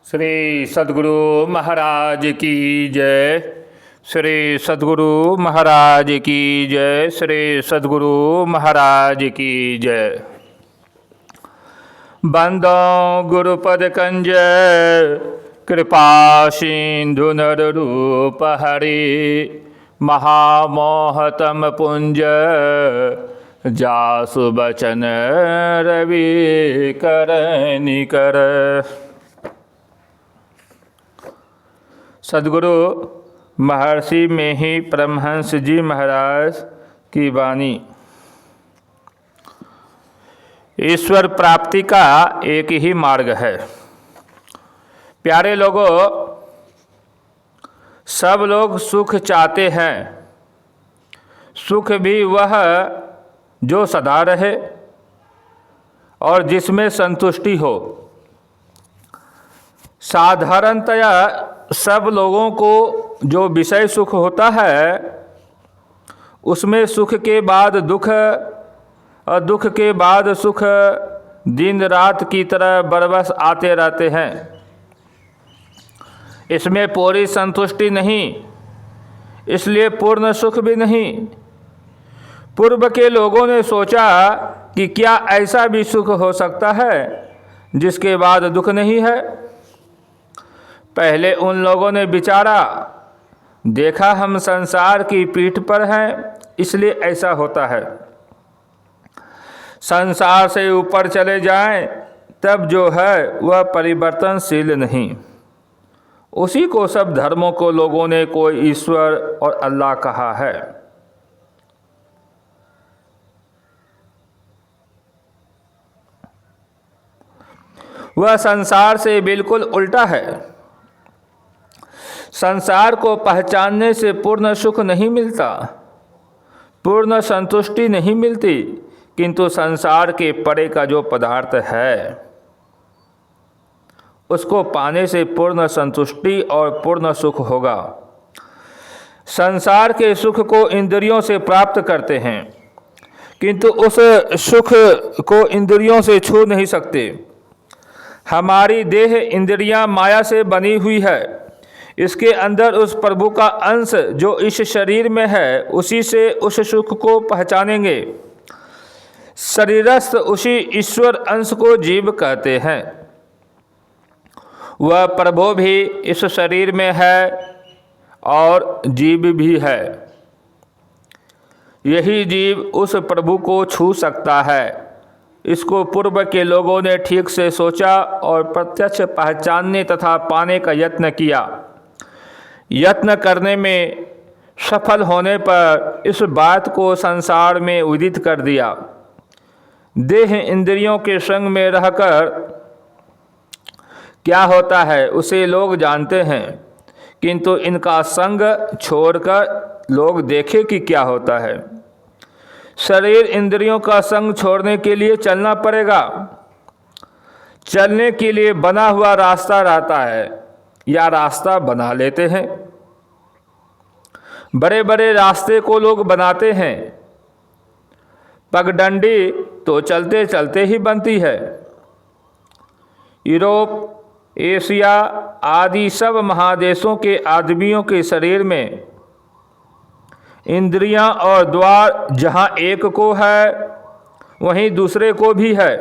श्री सद्गुरु महाराज की जय। श्री सद्गुरु महाराज की जय। श्री सद्गुरु महाराज की जय। बंदो गुरुपद कंज कृपा सिंधु नर रूप हरि महामोहतम पुंज जासु बचन रवि कर निकर। सद्गुरु महर्षि में ही परमहंस जी महाराज की वाणी। ईश्वर प्राप्ति का एक ही मार्ग है। प्यारे लोगों, सब लोग सुख चाहते हैं। सुख भी वह जो सदा रहे और जिसमें संतुष्टि हो। साधारणतया सब लोगों को जो विषय सुख होता है उसमें सुख के बाद दुख और दुख के बाद सुख दिन रात की तरह बरबस आते रहते हैं। इसमें पूरी संतुष्टि नहीं, इसलिए पूर्ण सुख भी नहीं। पूर्व के लोगों ने सोचा कि क्या ऐसा भी सुख हो सकता है जिसके बाद दुख नहीं है। पहले उन लोगों ने विचारा, देखा हम संसार की पीठ पर हैं इसलिए ऐसा होता है। संसार से ऊपर चले जाएं तब जो है वह परिवर्तनशील नहीं। उसी को सब धर्मों को लोगों ने कोई ईश्वर और अल्लाह कहा है। वह संसार से बिल्कुल उल्टा है। संसार को पहचानने से पूर्ण सुख नहीं मिलता, पूर्ण संतुष्टि नहीं मिलती, किंतु संसार के परे का जो पदार्थ है उसको पाने से पूर्ण संतुष्टि और पूर्ण सुख होगा। संसार के सुख को इंद्रियों से प्राप्त करते हैं, किंतु उस सुख को इंद्रियों से छू नहीं सकते। हमारी देह इंद्रियां माया से बनी हुई है। इसके अंदर उस प्रभु का अंश जो इस शरीर में है उसी से उस सुख को पहचानेंगे। शरीरस्थ उसी ईश्वर अंश को जीव कहते हैं। वह प्रभु भी इस शरीर में है और जीव भी है। यही जीव उस प्रभु को छू सकता है। इसको पूर्व के लोगों ने ठीक से सोचा और प्रत्यक्ष पहचानने तथा पाने का यत्न किया। यत्न करने में सफल होने पर इस बात को संसार में उदित कर दिया। देह इंद्रियों के संग में रहकर क्या होता है उसे लोग जानते हैं, किंतु इनका संग छोड़कर लोग देखें कि क्या होता है। शरीर इंद्रियों का संग छोड़ने के लिए चलना पड़ेगा। चलने के लिए बना हुआ रास्ता रहता है या रास्ता बना लेते हैं। बड़े बड़े रास्ते को लोग बनाते हैं, पगडंडी तो चलते चलते ही बनती है। यूरोप, एशिया आदि सब महादेशों के आदमियों के शरीर में इंद्रियां और द्वार जहां एक को है वहीं दूसरे को भी है,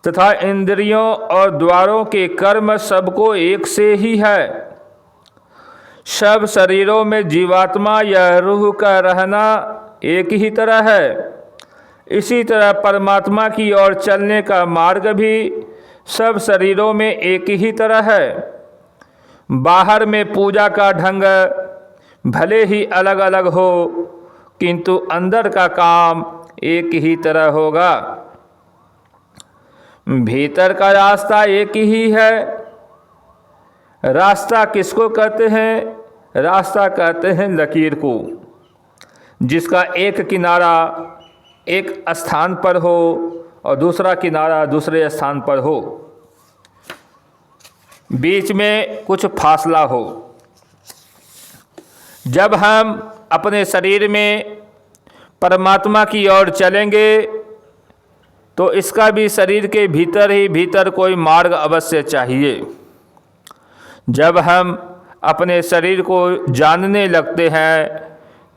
तथा इंद्रियों और द्वारों के कर्म सबको एक से ही है। सब शरीरों में जीवात्मा या रूह का रहना एक ही तरह है। इसी तरह परमात्मा की ओर चलने का मार्ग भी सब शरीरों में एक ही तरह है। बाहर में पूजा का ढंग भले ही अलग अलग हो, किंतु अंदर का काम एक ही तरह होगा। भीतर का रास्ता एक ही है। रास्ता किसको कहते हैं? रास्ता कहते हैं लकीर को, जिसका एक किनारा एक स्थान पर हो और दूसरा किनारा दूसरे स्थान पर हो, बीच में कुछ फासला हो। जब हम अपने शरीर में परमात्मा की ओर चलेंगे तो इसका भी शरीर के भीतर ही भीतर कोई मार्ग अवश्य चाहिए। जब हम अपने शरीर को जानने लगते हैं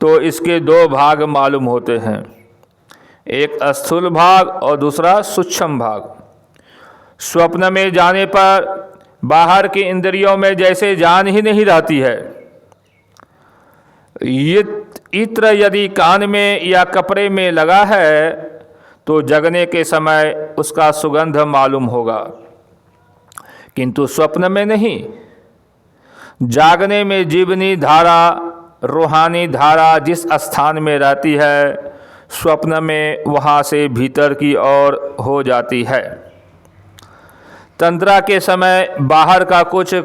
तो इसके दो भाग मालूम होते हैं, एक स्थूल भाग और दूसरा सूक्ष्म भाग। स्वप्न में जाने पर बाहर की इंद्रियों में जैसे जान ही नहीं रहती है। इत्र यदि कान में या कपड़े में लगा है तो जगने के समय उसका सुगंध मालूम होगा, किंतु स्वप्न में नहीं। जागने में जीवनी धारा, रूहानी धारा जिस स्थान में रहती है, स्वप्न में वहाँ से भीतर की ओर हो जाती है। तंद्रा के समय बाहर का कुछ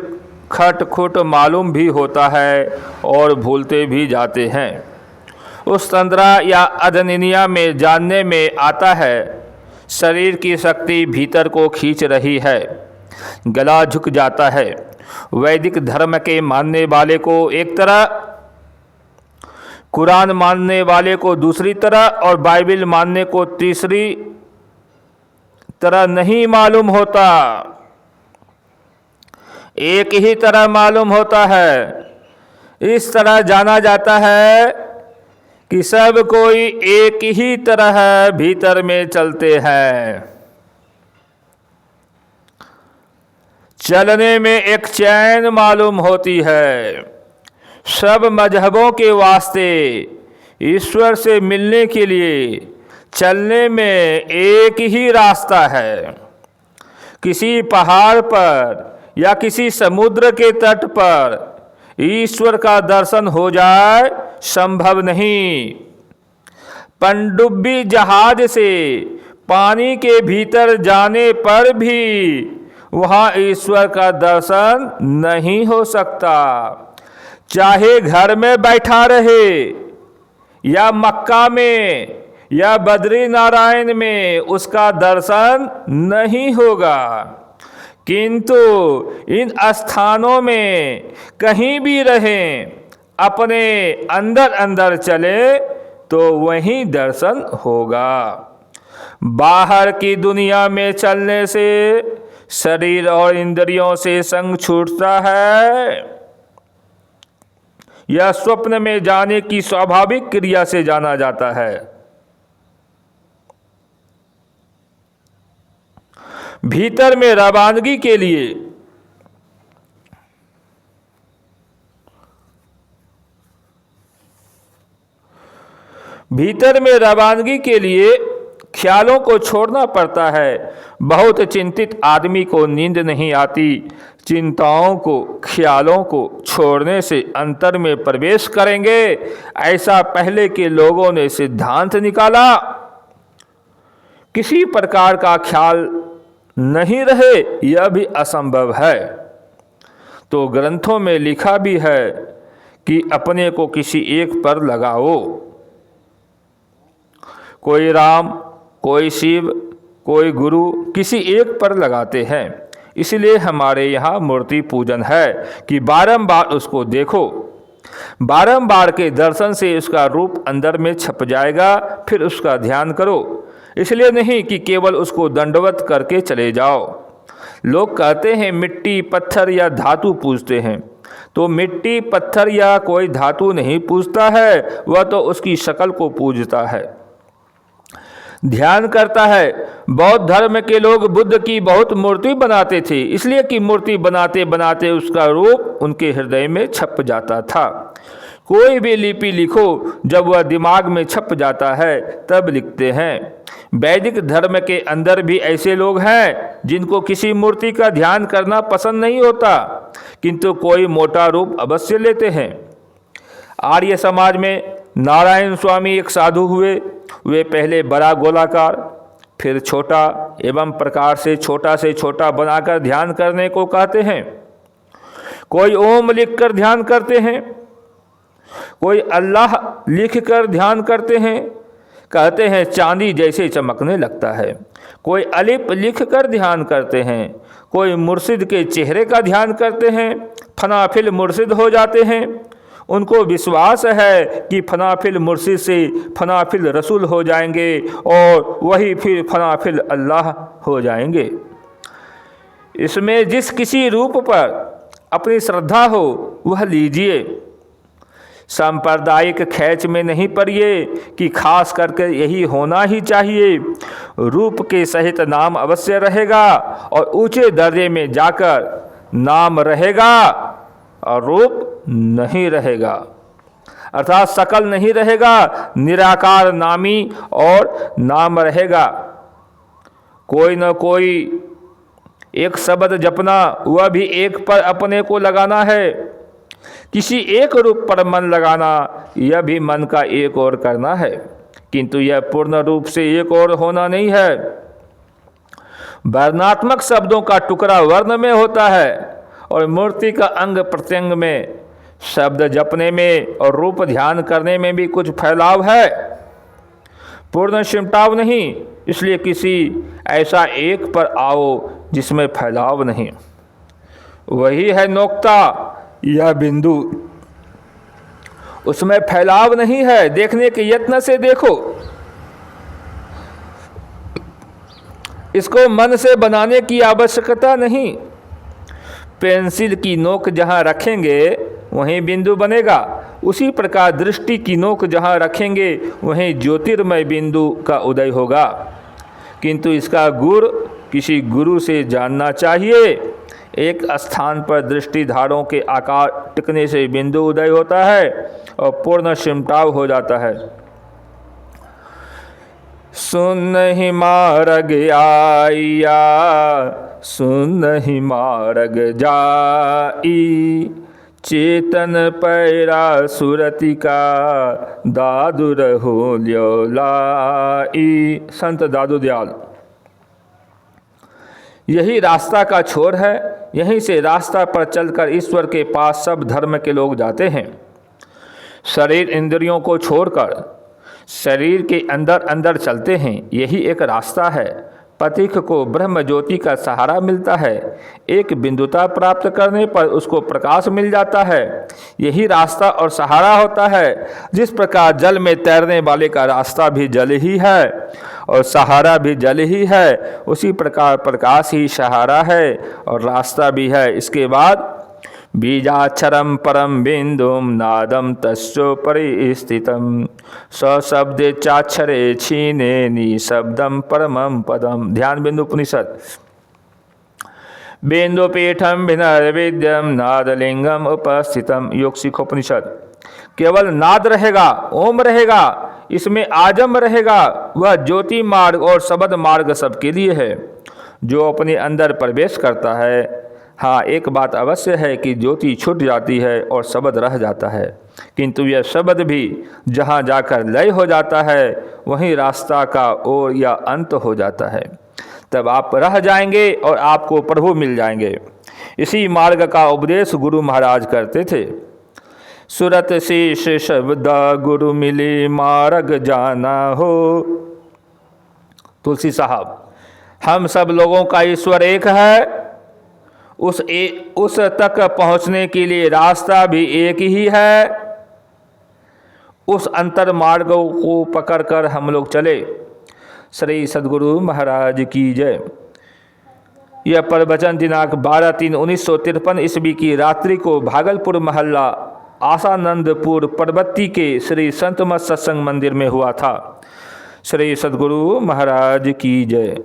खट खुट मालूम भी होता है और भूलते भी जाते हैं। उस तंद्रा या अदनिया में जानने में आता है शरीर की शक्ति भीतर को खींच रही है, गला झुक जाता है। वैदिक धर्म के मानने वाले को एक तरह, कुरान मानने वाले को दूसरी तरह और बाइबल मानने को तीसरी तरह नहीं मालूम होता, एक ही तरह मालूम होता है। इस तरह जाना जाता है कि सब कोई एक ही तरह भीतर में चलते हैं। चलने में एक चैन मालूम होती है। सब मजहबों के वास्ते ईश्वर से मिलने के लिए चलने में एक ही रास्ता है। किसी पहाड़ पर या किसी समुद्र के तट पर ईश्वर का दर्शन हो जाए संभव नहीं। पनडुब्बी जहाज से पानी के भीतर जाने पर भी वहाँ ईश्वर का दर्शन नहीं हो सकता। चाहे घर में बैठा रहे या मक्का में या बद्री नारायण में, उसका दर्शन नहीं होगा। किंतु इन स्थानों में कहीं भी रहें, अपने अंदर अंदर चले तो वहीं दर्शन होगा। बाहर की दुनिया में चलने से शरीर और इंद्रियों से संग छूटता है। यह स्वप्न में जाने की स्वाभाविक क्रिया से जाना जाता है। भीतर में रवानगी के लिए ख्यालों को छोड़ना पड़ता है। बहुत चिंतित आदमी को नींद नहीं आती। चिंताओं को, ख्यालों को छोड़ने से अंतर में प्रवेश करेंगे, ऐसा पहले के लोगों ने सिद्धांत निकाला। किसी प्रकार का ख्याल नहीं रहे यह भी असंभव है। तो ग्रंथों में लिखा भी है कि अपने को किसी एक पर लगाओ। कोई राम, कोई शिव, कोई गुरु, किसी एक पर लगाते हैं। इसलिए हमारे यहाँ मूर्ति पूजन है कि बारंबार उसको देखो। बारंबार के दर्शन से उसका रूप अंदर में छप जाएगा, फिर उसका ध्यान करो। इसलिए नहीं कि केवल उसको दंडवत करके चले जाओ। लोग कहते हैं मिट्टी, पत्थर या धातु पूजते हैं, तो मिट्टी, पत्थर या कोई धातु नहीं पूजता है, वह तो उसकी शक्ल को पूजता है, ध्यान करता है। बौद्ध धर्म के लोग बुद्ध की बहुत मूर्ति बनाते थे, इसलिए कि मूर्ति बनाते बनाते उसका रूप उनके हृदय में छप जाता था। कोई भी लिपि लिखो, जब वह दिमाग में छप जाता है तब लिखते हैं। वैदिक धर्म के अंदर भी ऐसे लोग हैं जिनको किसी मूर्ति का ध्यान करना पसंद नहीं होता, किंतु कोई मोटा रूप अवश्य लेते हैं। आर्य समाज में नारायण स्वामी एक साधु हुए। वे पहले बड़ा गोलाकार, फिर छोटा एवं प्रकार से छोटा बनाकर ध्यान करने को कहते हैं। कोई ओम लिखकर ध्यान करते हैं, कोई अल्लाह लिखकर ध्यान करते हैं, कहते हैं चांदी जैसे चमकने लगता है। कोई अलिफ लिखकर ध्यान करते हैं, कोई मुर्शिद के चेहरे का ध्यान करते हैं, फनाफिल मुर्शिद हो जाते हैं। उनको विश्वास है कि फनाफिल मुर्शिद से फनाफिल रसूल हो जाएंगे और वही फिर फनाफिल अल्लाह हो जाएंगे। इसमें जिस किसी रूप पर अपनी श्रद्धा हो वह लीजिए। सांप्रदायिक खैच में नहीं पड़िए कि खास करके यही होना ही चाहिए। रूप के सहित नाम अवश्य रहेगा और ऊंचे दर्जे में जाकर नाम रहेगा और रूप नहीं रहेगा, अर्थात शकल नहीं रहेगा, निराकार नामी और नाम रहेगा। कोई न कोई एक शब्द जपना, वह भी एक पर अपने को लगाना है। किसी एक रूप पर मन लगाना, यह भी मन का एक और करना है, किंतु यह पूर्ण रूप से एक और होना नहीं है। वर्णात्मक शब्दों का टुकड़ा वर्ण में होता है और मूर्ति का अंग प्रत्यंग में, शब्द जपने में और रूप ध्यान करने में भी कुछ फैलाव है, पूर्ण सिमटाव नहीं। इसलिए किसी ऐसा एक पर आओ जिसमें फैलाव नहीं। वही है नोक्ता या बिंदु, उसमें फैलाव नहीं है। देखने के यत्न से देखो, इसको मन से बनाने की आवश्यकता नहीं। पेंसिल की नोक जहाँ रखेंगे वहीं बिंदु बनेगा, उसी प्रकार दृष्टि की नोक जहाँ रखेंगे वहीं ज्योतिर्मय बिंदु का उदय होगा। किंतु इसका गुर किसी गुरु से जानना चाहिए। एक स्थान पर दृष्टि धारों के आकार टिकने से बिंदु उदय होता है और पूर्ण सिमटाव हो जाता है। सुनहि मार्ग आइया, सुनहि मार्ग जाई, चेतन पैरा सुरति का, दादु रहो ल्यो लाई। संत दादू दयाल। यही रास्ता का छोर है। यहीं से रास्ता पर चलकर ईश्वर के पास सब धर्म के लोग जाते हैं। शरीर इंद्रियों को छोड़कर शरीर के अंदर अंदर चलते हैं। यही एक रास्ता है। पथिक को ब्रह्म ज्योति का सहारा मिलता है। एक बिंदुता प्राप्त करने पर उसको प्रकाश मिल जाता है। यही रास्ता और सहारा होता है। जिस प्रकार जल में तैरने वाले का रास्ता भी जल ही है और सहारा भी जल ही है, उसी प्रकार प्रकाश ही सहारा है और रास्ता भी है। इसके बाद बीजाक्षरम परम बिंदुम नादम तस्योपरि स्थितम, सशब्दे चाक्षरे छीने निशब्दम परमम पदम। ध्यान बिंदु उपनिषद। बिंदुपीठम विनर्विद्यम नादलिंगम उपस्थितम। योग सिखोपनिषद। केवल नाद रहेगा, ओम रहेगा, इसमें आजम रहेगा। वह ज्योति मार्ग और शब्द मार्ग सबके लिए है। जो अपने अंदर प्रवेश करता है, हाँ एक बात अवश्य है कि ज्योति छूट जाती है और शब्द रह जाता है, किंतु यह शब्द भी जहाँ जाकर लय हो जाता है वहीं रास्ता का ओर या अंत हो जाता है। तब आप रह जाएंगे और आपको प्रभु मिल जाएंगे। इसी मार्ग का उपदेश गुरु महाराज करते थे। सुरत शीश शब्द गुरु मिली मार्ग जाना हो। तुलसी साहब। हम सब लोगों का ईश्वर एक है। उस तक पहुंचने के लिए रास्ता भी एक ही है। उस अंतर मार्ग को पकड़कर हम लोग चले। श्री सद्गुरु महाराज की जय। यह प्रवचन दिनांक 12/3/1953 ईस्वी की रात्रि को भागलपुर महल्ला आसानंदपुर परबत्ती के श्री संत मत सत्संग मंदिर में हुआ था। श्री सद्गुरु महाराज की जय।